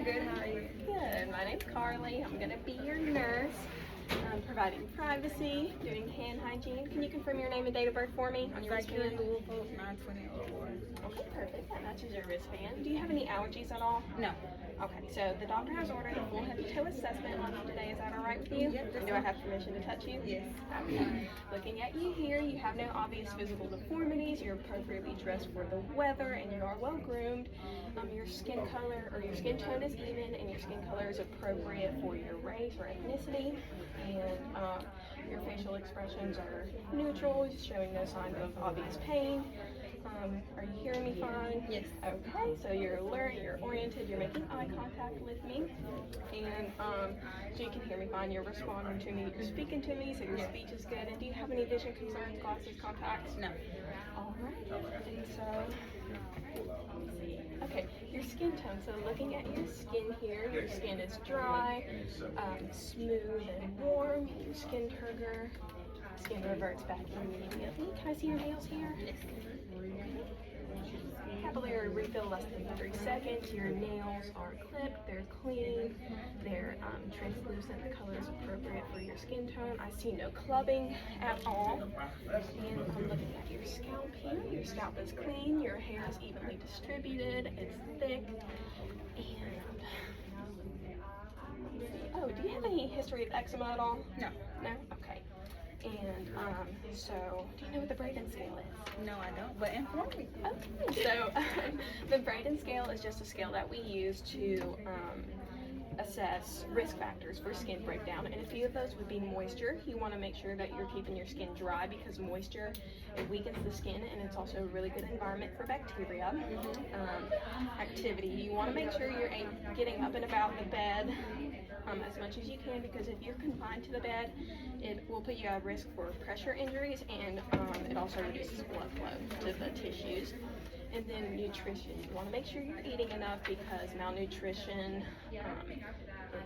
good. How are you? Good. My name's Carly. I'm going to be your nurse. Providing privacy, doing hand hygiene. Can you confirm your name and date of birth for me on your wristband? Google Post 92004. Okay, perfect. That matches your wristband. Do you have any allergies at all? No. Okay, so the doctor has ordered a full head to toe assessment on you today. Is that all right with you? Yep, that's Do I have permission to touch you? Yes. Okay. Looking at you here, you have no obvious physical deformities. You're appropriately dressed for the weather, and you are well groomed. Your skin color or your skin tone is even, and your skin color is appropriate for your race or ethnicity. And your facial expressions are neutral, showing no signs of obvious pain. Are you hearing me fine? Yes. Okay, so you're alert, you're oriented, you're making eye contact with me, and so you can hear me fine, you're responding to me, you're speaking to me, so your speech is good. And do you have any vision concerns, glasses, contacts? No. Alright, and so, let me see. Okay, your skin tone, so looking at your skin here, your skin is dry, smooth and warm, your skin turgor, skin reverts back immediately. Can I see your nails here? Yes. Capillary refill less than 3 seconds. Your nails are clipped, they're clean, they're translucent, the color is appropriate for your skin tone. I see no clubbing at all. And I'm looking at your scalp here. Your scalp is clean, your hair is evenly distributed, it's thick. And oh, do you have any history of eczema at all? No. No? Okay. And so, do you know what the Braden scale is? No, I don't. But inform me. Okay, so the Braden scale is just a scale that we use to assess risk factors for skin breakdown, and a few of those would be moisture. You want to make sure that you're keeping your skin dry because moisture, it weakens the skin, and it's also a really good environment for bacteria. Activity, you want to make sure you're getting up and about the bed as much as you can, because if you're confined to the bed, it will put you at risk for pressure injuries, and it also reduces blood flow to the tissues. And then nutrition, you want to make sure you're eating enough because malnutrition it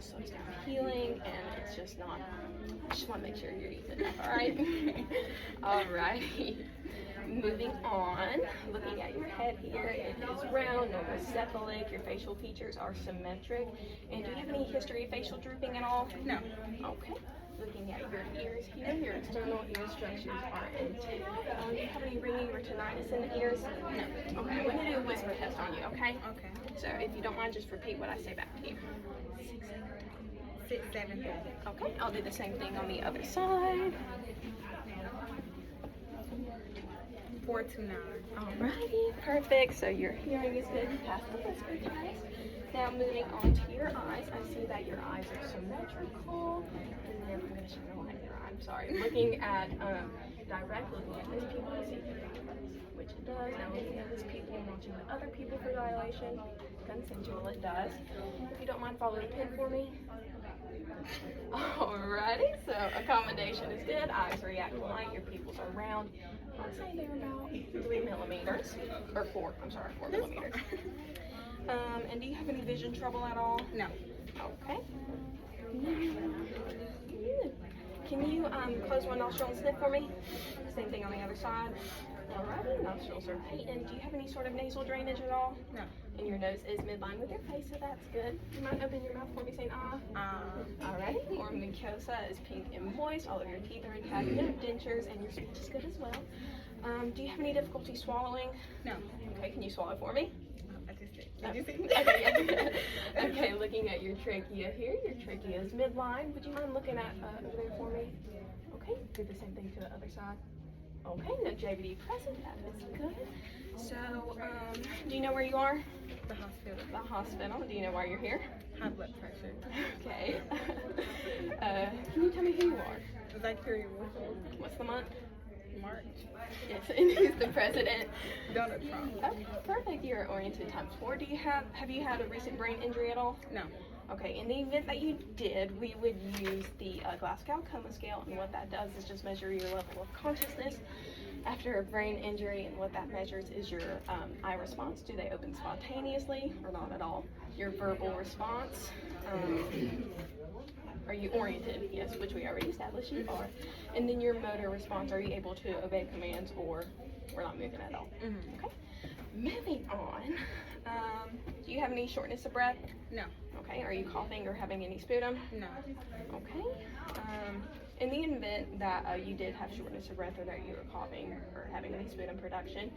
slows down healing, and it's just not, you just want to make sure you're eating enough, alright? Alrighty. Moving on, looking at your head here, it is round, normal cephalic, your facial features are symmetric. And do you have any history of facial drooping at all? No. Okay. Looking at your ears here, your external ear structures are intact. Do you have any ringing or tinnitus in the ears? No. Okay, I'm going to do a whisper test on you, okay? Okay. So if you don't mind, just repeat what I say back to you. 6, 7, 3. Okay, I'll do the same thing on the other side. 429. Alrighty, perfect. So your hearing is good. You passed the whisper test. Now moving on to your eyes, I see that your eyes are symmetrical. And then I'm going to shine a light in your eye. I'm sorry. Looking at directly looking at this pupil, see if it dilatates, which it does. Now looking at this pupil and watching the other pupil for dilation, consensual, it does. If you don't mind, follow the pin for me. Alrighty, so accommodation is good. Eyes react light. Your pupils are round. I'd say they're about 3 millimeters, or 4. I'm sorry, 4 millimeters. And do you have any vision trouble at all? No. Okay. Can you close one nostril and sniff for me? Same thing on the other side. Alrighty, nostrils are patent. Do you have any sort of nasal drainage at all? No. And your nose is midline with your face, so that's good. Do you mind opening your mouth for me, saying ah? Alrighty. Oral mucosa is pink and moist. All of your teeth are intact, no dentures, and your speech is good as well. Do you have any difficulty swallowing? No. Okay, can you swallow for me? I just did. Did you see? Okay, yeah. Okay, looking at your trachea here. Your trachea is midline. Would you mind looking at over there for me? Okay, do the same thing to the other side. Okay, no JVD present. That is good. So, do you know where you are? The hospital. The hospital. Do you know why you're here? High blood pressure. Okay. Can you tell me who you are? Zachary. What's the month? March. Yes, and who's the president? Donald Trump. Okay, perfect. You're oriented times 4. Have you had a recent brain injury at all? No. Okay, in the event that you did, we would use the Glasgow Coma Scale, and what that does is just measure your level of consciousness after a brain injury, and what that measures is your eye response. Do they open spontaneously or not at all? Your verbal response. Are you oriented? Yes, which we already established you are. And then your motor response, are you able to obey commands, or we're not moving at all? Okay. Moving on, do you have any shortness of breath? No. Okay, are you coughing or having any sputum? No. Okay. In the event that you did have shortness of breath or that you were coughing or having any sputum production,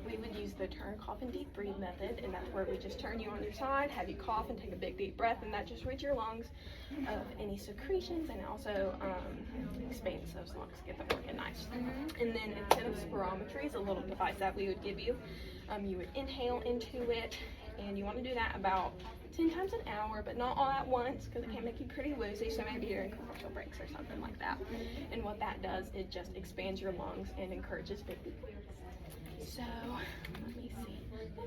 we would use the turn, cough, and deep breathe method, and that's where we just turn you on your side, have you cough and take a big deep breath, and that just rids your lungs of any secretions and also expands those lungs, get them working nice. And then instead of spirometry, is a little device that we would give you. You would inhale into it, and you want to do that about 10 times an hour, but not all at once because it can make you pretty woozy, so maybe during commercial breaks or something like that. And what that does, it just expands your lungs and encourages big breaths. So, let me see.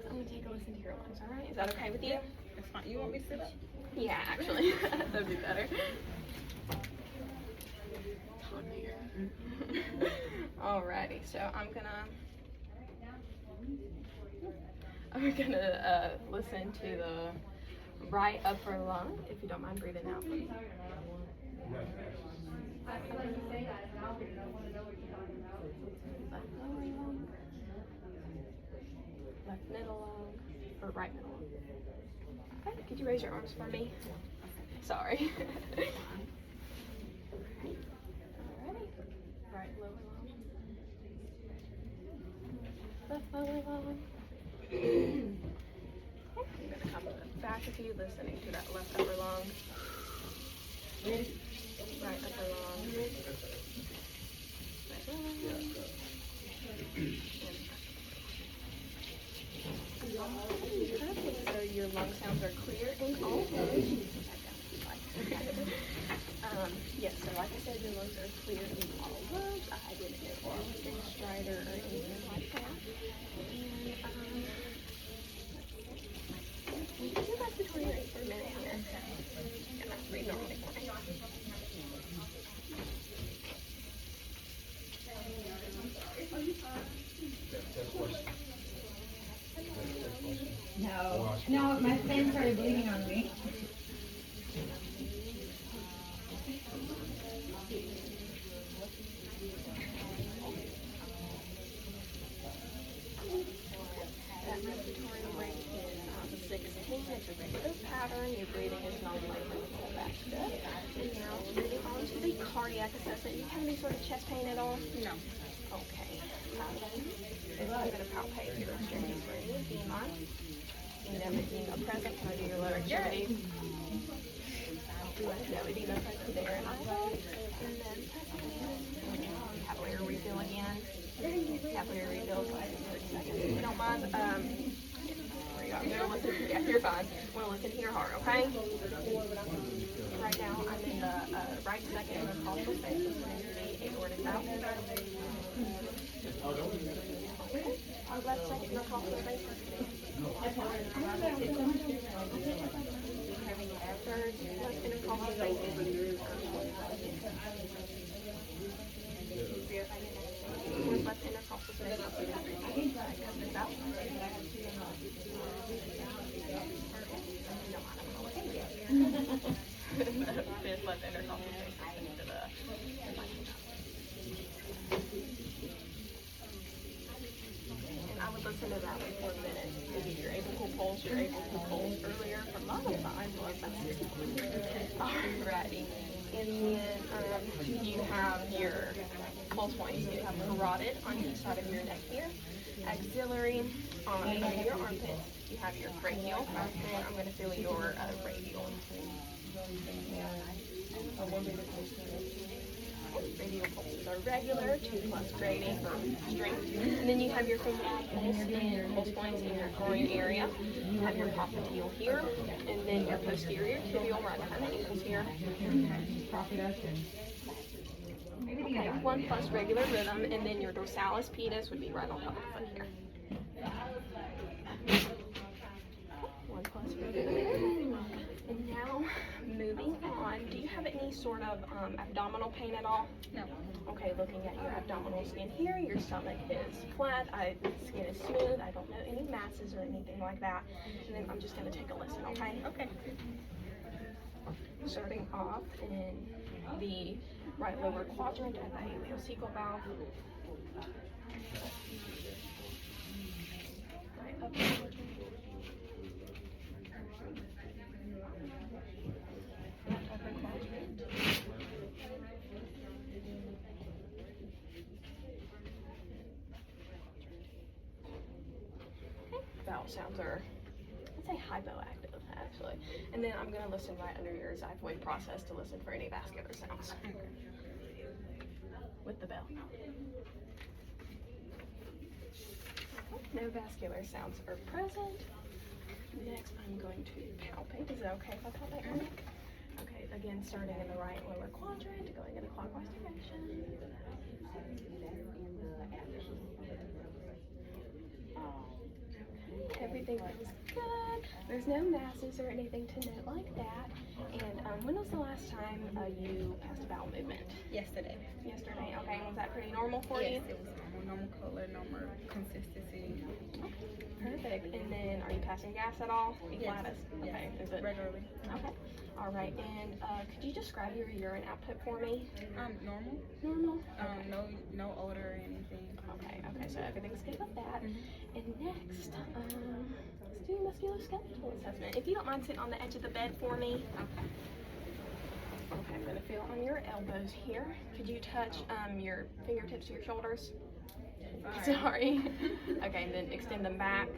I'm going to take a listen to your lungs, all right? Is that okay with you? It's fine. You want me to sit up? Yeah, actually, that would be better. Alrighty, so I'm gonna listen to the right upper lung, if you don't mind breathing out. Left lower lung, left middle lung, or right middle lung. Okay, could you raise your arms for me? Sorry. Alrighty. Right lower lung. Left lower lung. I'm going to come to the back of you, listening to that left upper lung. Right upper lung. Right lower lung. Perfect. So your lung sounds are clear in all tones. Yes, so like I said, your lungs are clear in all tones. I didn't get anything strider or anything like that. And do your respiratory rate for a minute here. Yeah, breathe normally for me. No, my fan started bleeding on me. That respiratory rate is 16. It's a regular pattern. Your breathing is non-labored. That's good. And now moving on to the cardiac assessment. Do you have any sort of chest pain at all? No. Okay. I'm going to palpate your extremities for any edema. And then edema present. Can I do your lower extremities? No edema present there at all. And then capillary refill again. Capillary refill for 30 seconds. If you don't mind, I'm going to listen. Yeah, you're fine. I'm going to listen to your heart, okay? Right now, I'm in the right second intercostal space, listening to the aortic valve. Okay. Our left second intercostal space. Third left intercostal space. Fourth left intercostal space. Fifth left intercostal space into the and I would listen to that one for a minute. If you're able to pulse, you're able to pulse earlier from vital signs. Alrighty. And then you have your pulse points. You have carotid on each side of your neck here, axillary on under your armpits. You have your brachial, and then I'm going to feel your radial. Radial pulses are regular, 2+ grading for strength. And then you have your femoral pulse and your pulse points in your groin area. You have your popliteal here, and then your posterior tibial right behind the ankles here. Okay, 1+ regular rhythm, and then your dorsalis pedis would be right on top of the foot here. 1+ regular rhythm. And now, moving on, do you have any sort of abdominal pain at all? No. Okay, looking at your abdominal skin here, your stomach is flat, the skin is smooth, I don't know any masses or anything like that. And then I'm just going to take a listen, okay? Okay. Starting off in the right lower quadrant at the ileocecal valve. Right upper quadrant. bowel sounds are, I'd say, hypoactive, actually. And then I'm going to listen right under your xiphoid process to listen for any vascular sounds. With the bell. No vascular sounds are present. Next, I'm going to palpate. Is it okay if I palpate, Mike? Okay, again, starting in the right lower quadrant, going in a clockwise direction. Okay, everything feels good. There's no masses or anything to note like that. And when was the last time you passed a bowel movement? Yesterday. Yesterday. Okay, was that pretty normal for Yes, you? it was normal color, normal consistency. Perfect. And then, are you passing gas at all? Yes. Yes. Okay. Is it Regularly. okay? All right. And could you describe your urine output for me? Normal. Normal. No odor or anything. Okay. Okay. So everything's good with that. Mhm. And next, let's do musculoskeletal assessment. If you don't mind sitting on the edge of the bed for me. Okay. I'm gonna feel on your elbows here. Could you touch your fingertips to your shoulders? Sorry. Okay, and then extend them back.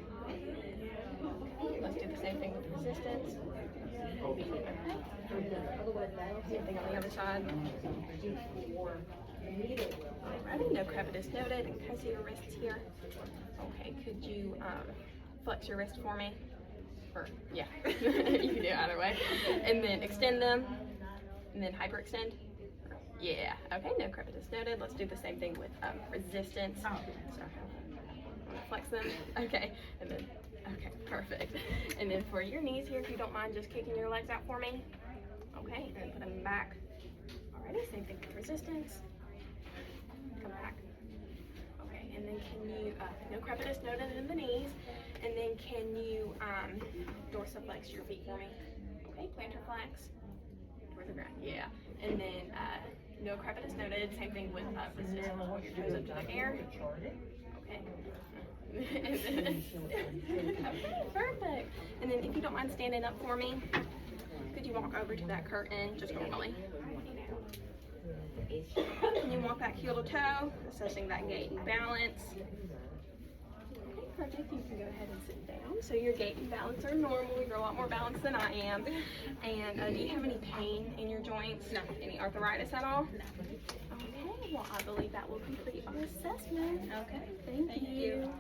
Let's do the same thing with resistance. Okay. Same thing on the other side. Alrighty, no crevitus noted. And can I see your wrists here? Okay, could you flex your wrist for me? Or, yeah, you can do it either way. And then extend them, and then hyperextend. Yeah, okay, no crevitus noted. Let's do the same thing with resistance. So, I'm gonna flex them. Okay, and then, okay, perfect. And then for your knees here, if you don't mind just kicking your legs out for me. Okay, and then put them back. Alrighty, same thing with resistance. Come back. Okay, and then can you, no crevitus noted in the knees. And then can you dorsiflex your feet for me? Okay, plantar flex. Towards the ground, yeah. And then, no crevitus noted, same thing with resistance, hold your toes up to the air. Okay. Okay, perfect. And then if you don't mind standing up for me, could you walk over to that curtain, just normally? Can you walk back heel to toe, assessing that gait and balance? Okay, perfect. You can go ahead and sit down. So your gait and balance are normal. You're a lot more balanced than I am. And do you have any pain in your joints? No. Any arthritis at all? No. Okay, well, I believe that will complete our assessment. Okay. Thank Thank you. you.